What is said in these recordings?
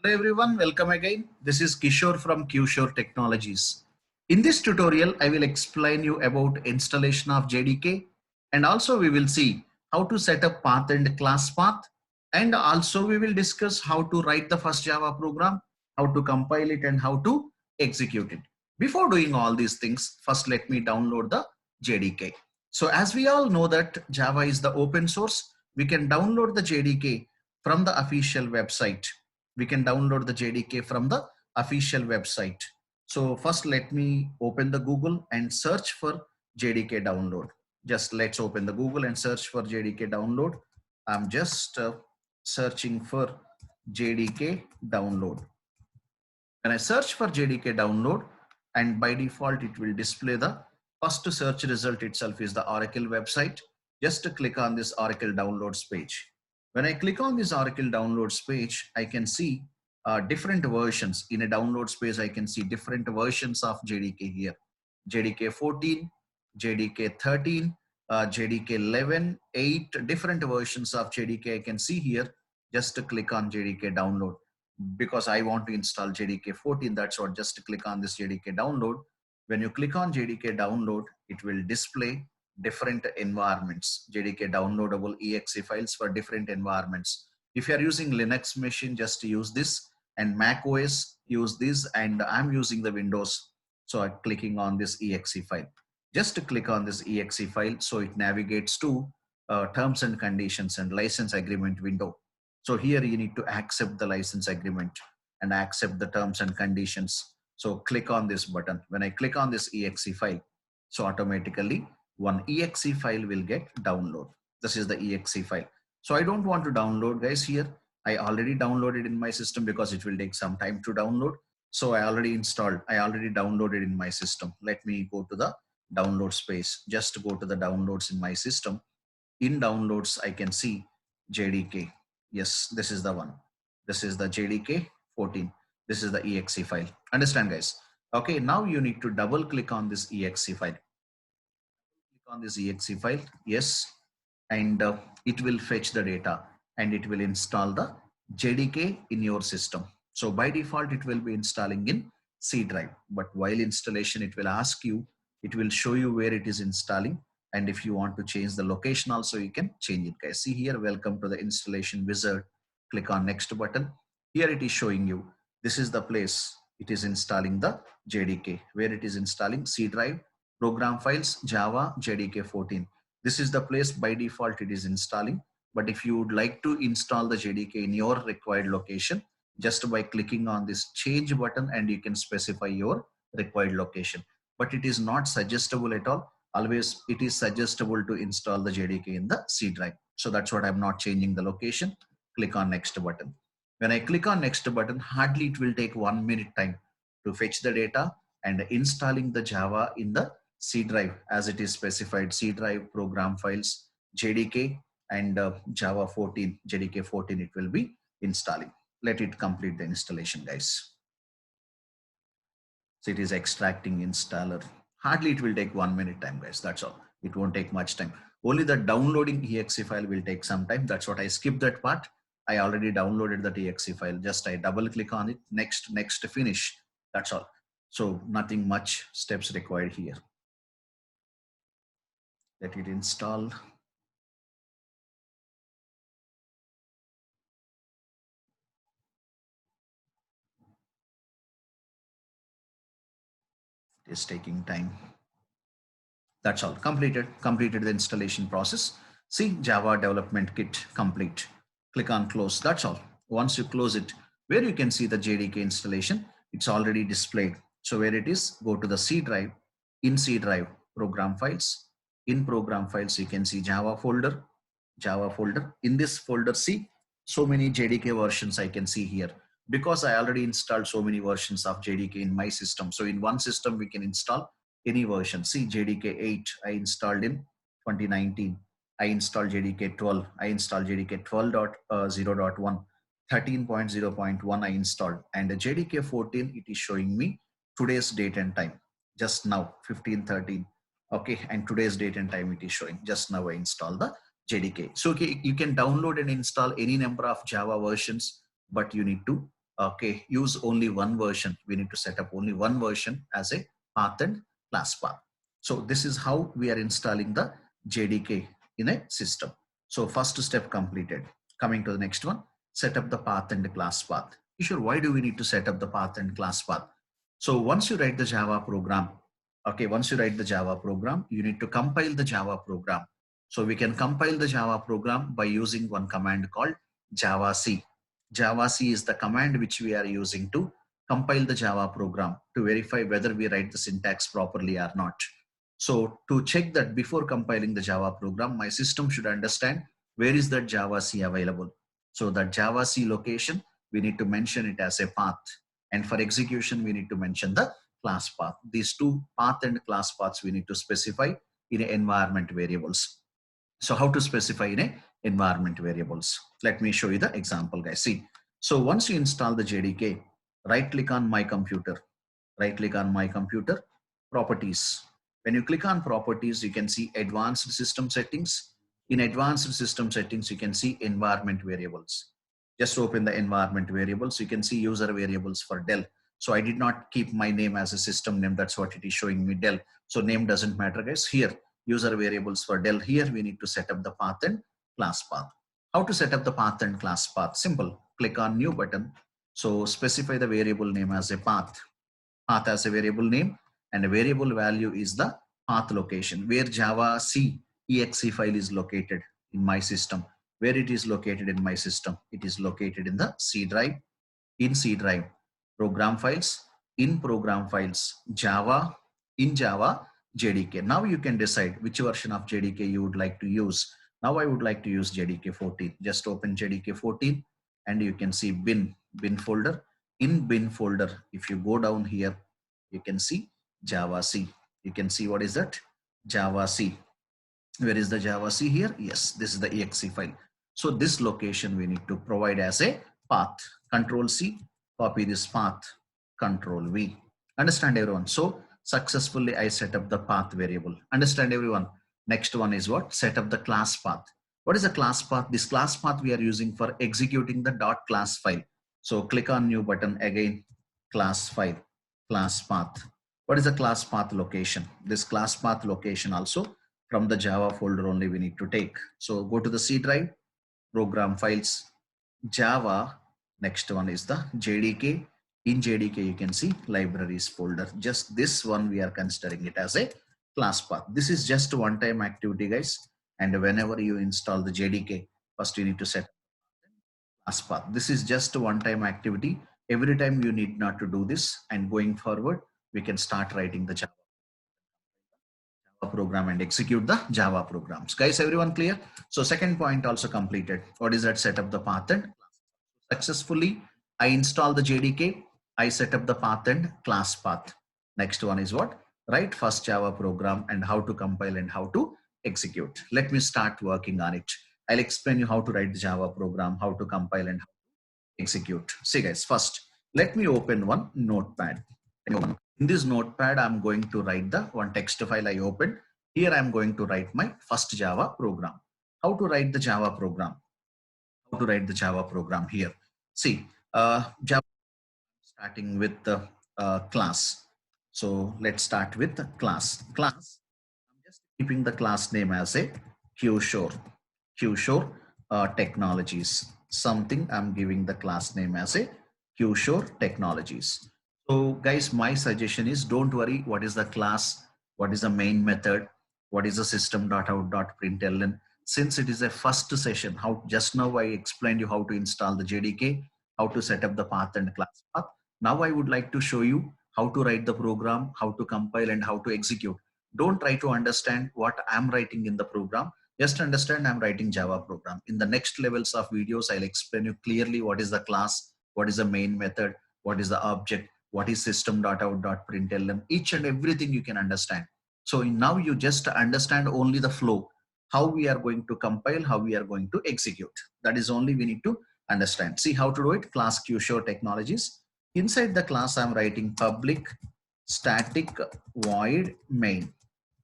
Hello everyone, welcome again. This is Kishore from Qshore Technologies. In this tutorial, I will explain you about installation of JDK, and also we will see how to set up path and class path, and also we will discuss how to write the first Java program, how to compile it, and how to execute it. Before doing all these things, first let me download the JDK. So as we all know that Java is the open source, we can download the JDK from the official website. We can download the JDK from the official website. So first let me open the Google and search for JDK download. Just let's open the Google and search for JDK download. I'm just searching for JDK download. When I search for JDK download, and by default it will display the first search result itself is the Oracle website. Just to click on this Oracle downloads page. When I click on this Oracle downloads page, I can see different versions. In a downloads page, I can see different versions of JDK here. JDK 14, JDK 13, JDK 11, 8 different versions of JDK I can see here. Just to click on JDK download. Because I want to install JDK 14, that's what, just click on this JDK download. When you click on JDK download, it will display different environments, JDK downloadable exe files for different environments. If you are using Linux machine, just use this, and Mac OS use this, and I'm using the Windows. So I'm clicking on this exe file. Just to click on this exe file, so it navigates to terms and conditions and license agreement window. So here you need to accept the license agreement and accept the terms and conditions. So click on this button. When I click on this exe file, so automatically one exe file will get download. This is the exe file. So I don't want to download, guys. Here I already downloaded in my system because it will take some time to download. So I already downloaded in my system. Let me go to the download space. Just to go to the downloads in my system. In downloads, I can see JDK. Yes, this is the one. This is the JDK 14. This is the exe file. Understand, guys? Okay, now you need to double click on this exe file. Click on this exe file. Yes, and it will fetch the data and it will install the JDK in your system. So by default, it will be installing in C drive. But while installation, it will ask you, it will show you where it is installing. And if you want to change the location also, you can change it, guys. See here, welcome to the installation wizard. Click on next button. Here it is showing you, this is the place it is installing the JDK, where it is installing C drive, program files, Java, JDK 14. This is the place by default it is installing. But if you would like to install the JDK in your required location, just by clicking on this change button, and you can specify your required location. But it is not suggestible at all. Always it is suggestible to install the JDK in the C drive. So that's what I'm not changing the location. Click on next button. When I click on next button, hardly it will take 1 minute time to fetch the data and installing the Java in the C drive as it is specified. C drive, program files, JDK, and Java 14, JDK 14 it will be installing. Let it complete the installation, guys. So it is extracting installer. Hardly it will take 1 minute time, guys. That's all. It won't take much time. Only the downloading exe file will take some time. That's what I skipped that part. I already downloaded the exe file. Just I double click on it. Next, finish. That's all. So nothing much steps required here. Let it install. It is taking time. That's all. Completed the installation process. See, Java development kit complete. Click on close. That's all. Once you close it, where you can see the JDK installation, it's already displayed. So where it is, go to the C drive. In C drive, program files. In program files, you can see Java folder. In this folder, see, so many JDK versions I can see here, because I already installed so many versions of JDK in my system. So in one system, we can install any version. See, JDK 8 I installed in 2019. I installed JDK 12. I installed JDK 12.0.1. 13.0.1 I installed, and the JDK 14 it is showing me today's date and time, just now 15:13. Okay, and today's date and time it is showing just now I installed the JDK. So okay, you can download and install any number of Java versions, but you need to okay, use only one version. We need to set up only one version as a path and class path. So this is how we are installing the JDK in a system. So first step completed. Coming to the next one, set up the path and the class path. Sure, why do we need to set up the path and class path? So once you write the Java program, okay, once you write the Java program, you need to compile the Java program. So we can compile the Java program by using one command called javac. Javac is the command which we are using to compile the Java program to verify whether we write the syntax properly or not. So to check that before compiling the Java program, my system should understand where is that javac available. So that javac location, we need to mention it as a path. And for execution, we need to mention the class path. These two path and class paths we need to specify in environment variables. So how to specify in a environment variables? Let me show you the example, guys. See, so once you install the JDK, right click on my computer, right click on my computer, properties. When you click on properties, you can see advanced system settings. In advanced system settings, you can see environment variables. Just open the environment variables. You can see user variables for Dell. So I did not keep my name as a system name. That's what it is showing me, Dell. So name doesn't matter, guys. Here, user variables for Dell. Here we need to set up the path and class path. How to set up the path and class path? Simple. Click on new button. So specify the variable name as a path. Path as a variable name, and a variable value is the path location where javac exe file is located in my system. Where it is located in my system? It is located in the C drive. In C drive, program files, in program files, Java, in Java, JDK. Now you can decide which version of JDK you would like to use. Now I would like to use JDK 14. Just open JDK 14 and you can see bin folder. In bin folder, if you go down here, you can see javac. You can see what is that? Javac. Where is the javac here? Yes, this is the exe file. So this location we need to provide as a path. Control C, copy this path, Control V. Understand everyone? So successfully I set up the path variable. Understand everyone? Next one is what? Set up the class path. What is the class path? This class path we are using for executing the .class file. So click on new button again, class file, class path. What is the class path location? This class path location also from the Java folder only we need to take. So go to the C drive, program files, Java. Next one is the JDK. In JDK, you can see libraries folder. Just this one, we are considering it as a class path. This is just a one-time activity, guys. And whenever you install the JDK, first you need to set class path. This is just a one-time activity. Every time you need not to do this. And going forward, we can start writing the Java program and execute the Java programs. Guys, everyone clear? So second point also completed. What is that? Set up the path and successfully I install the JDK. I set up the path and class path. Next one is what? Write first Java program and how to compile and how to execute. Let me start working on it. I'll explain you how to write the Java program, how to compile and how to execute. See guys, first, let me open one notepad. In this notepad, I'm going to write the one text file I opened. Here I'm going to write my first Java program. How to write the Java program? How to write the Java program here? See, Java starting with the class. So let's start with the class. Class, I'm just keeping the class name as a Qshore. Qshore Technologies. Something I'm giving the class name as a Qshore Technologies. So guys, my suggestion is don't worry what is the class, what is the main method, what is the system.out.println. Since it is a first session, how just now I explained you how to install the JDK, how to set up the path and class path. Now I would like to show you how to write the program, how to compile and how to execute. Don't try to understand what I'm writing in the program. Just understand I'm writing Java program. In the next levels of videos, I'll explain you clearly what is the class, what is the main method, what is the object, what is system.out.println, each and everything you can understand. So now you just understand only the flow, how we are going to compile, how we are going to execute. That is only we need to understand. See how to do it. Class Qshore Technologies. Inside the class, I'm writing public static void main,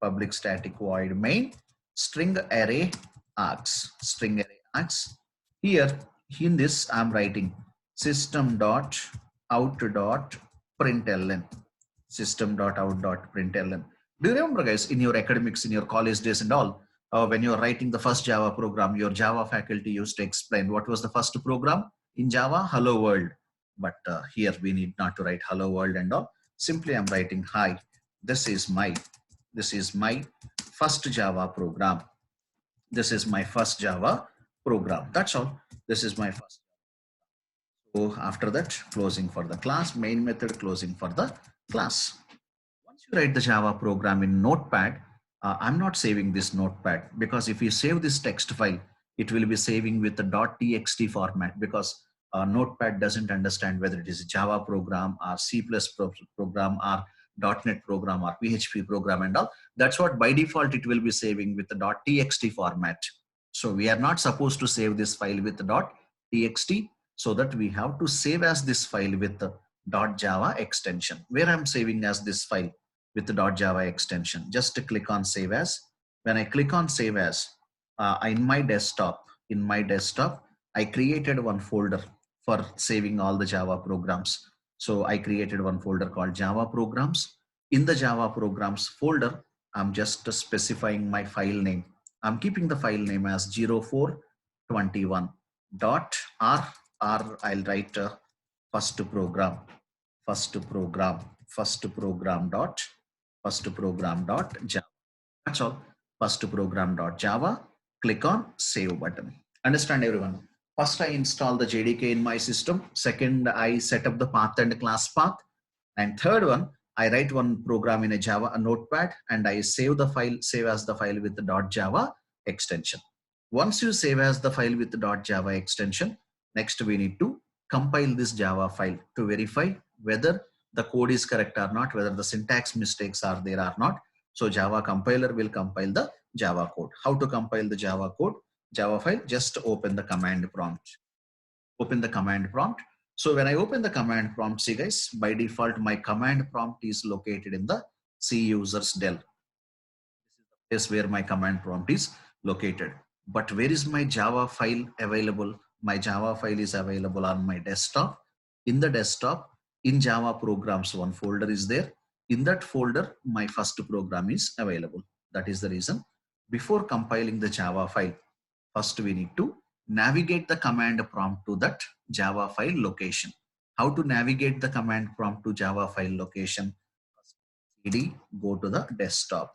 public static void main, string array args, string array args. Here in this, I'm writing system.out.println. System.out.println. Do you remember, guys, in your academics, in your college days and all, when you're writing the first Java program, your Java faculty used to explain what was the first program in Java? Hello world. But here we need not to write hello world and all. Simply I'm writing hi. This is my first Java program. This is my first Java program. That's all. This is my first. So after that, closing for the class, main method, closing for the class. Once you write the Java program in Notepad, I'm not saving this Notepad, because if you save this text file, it will be saving with the .txt format, because Notepad doesn't understand whether it is a Java program or C++ program or .NET program or PHP program and all. That's what by default it will be saving with the .txt format. So we are not supposed to save this file with the .txt, so that we have to save as this file with the .java extension, where I'm saving as this file with the .java extension. Just to click on save as. When I click on save as, in my desktop, I created one folder for saving all the Java programs. So I created one folder called Java programs. In the Java programs folder, I'm just specifying my file name. I'm keeping the file name as 0421 dot r. I'll write first program dot Java. That's all. First program dot Java. Click on save button. Understand, everyone? First, I install the JDK in my system. Second, I set up the path and class path. And third one, I write one program in a Java a notepad, and I save as the file with the .java extension. Once you save as the file with the .java extension, next we need to compile this Java file to verify whether the code is correct or not, whether the syntax mistakes are there or not. So Java compiler will compile the Java code. How to compile the Java code? Java file, just open the command prompt. Open the command prompt. So when I open the command prompt, see guys, by default, my command prompt is located in the C users del. This is the place where my command prompt is located. But where is my Java file available? My Java file is available on my desktop. In the desktop, in Java programs, one folder is there. In that folder, my first program is available. That is the reason. Before compiling the Java file, first we need to navigate the command prompt to that Java file location. How to navigate the command prompt to Java file location? cd, go to the desktop.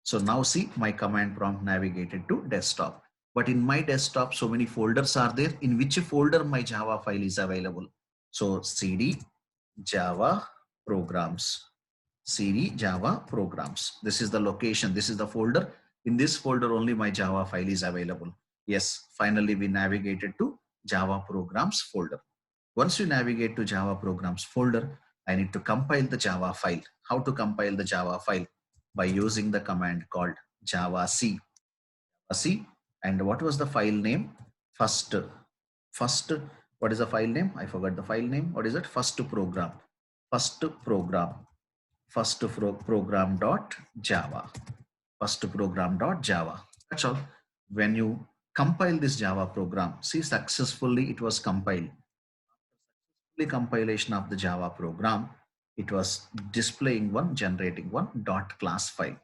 So now see, my command prompt navigated to desktop. But in my desktop, so many folders are there. In which folder my Java file is available? So cd Java programs. cd Java programs. This is the location. This is the folder. In this folder only my Java file is available. Yes, finally we navigated to Java programs folder. Once you navigate to Java programs folder, I need to compile the Java file. How to compile the Java file? By using the command called javac. And what was the file name? First, what is the file name? I forgot the file name. What is it? First program dot Java. First program dot Java. That's all. When you compile this Java program, see, successfully it was compiled. The compilation of the Java program, it was displaying one, generating one dot class file.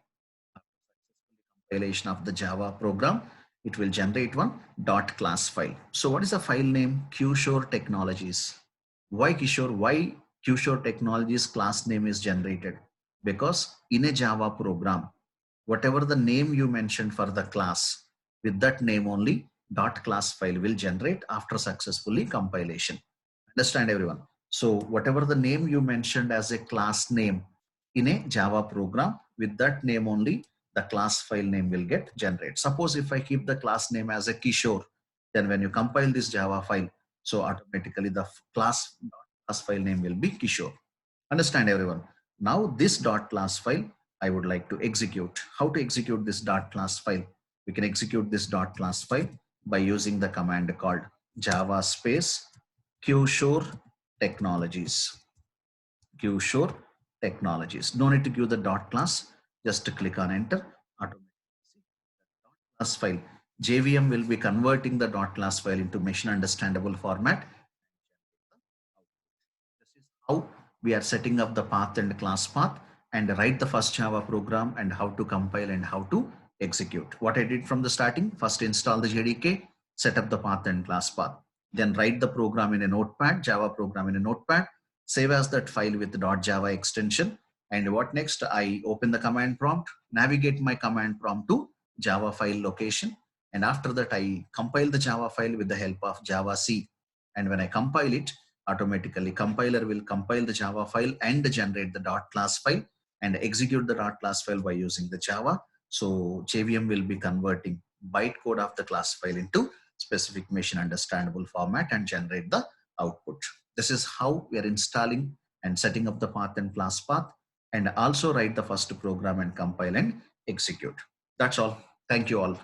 Compilation of the Java program, it will generate one dot class file. So what is the file name? Qshore Technologies. Why Kishore? Why Qshore Technologies class name is generated? Because in a Java program, whatever the name you mentioned for the class, with that name only dot class file will generate after successfully compilation. Understand, everyone? So whatever the name you mentioned as a class name in a Java program, with that name only the class file name will get generated. Suppose if I keep the class name as a Kishore, then when you compile this Java file, so automatically the class file name will be Kishore. Understand, everyone? Now this dot class file I would like to execute. How to execute this dot class file? We can execute this dot class file by using the command called Java space Qshore Technologies. Qshore Technologies. No need to give the dot class. Just to click on enter. Automatically, dot class file. JVM will be converting the dot class file into machine understandable format. How we are setting up the path and class path and write the first Java program and how to compile and how to execute. What I did from the starting, first install the JDK, set up the path and class path, then write the program in a notepad, Java program in a notepad, save as that file with the .java extension. And what next? I open the command prompt, navigate my command prompt to Java file location. And after that, I compile the Java file with the help of Java C. And when I compile it, automatically compiler will compile the Java file and generate the .class file and execute the .class file by using the Java. So JVM will be converting bytecode of the class file into specific machine understandable format and generate the output. This is how we are installing and setting up the path and class path, and also write the first program and compile and execute. That's all. Thank you all.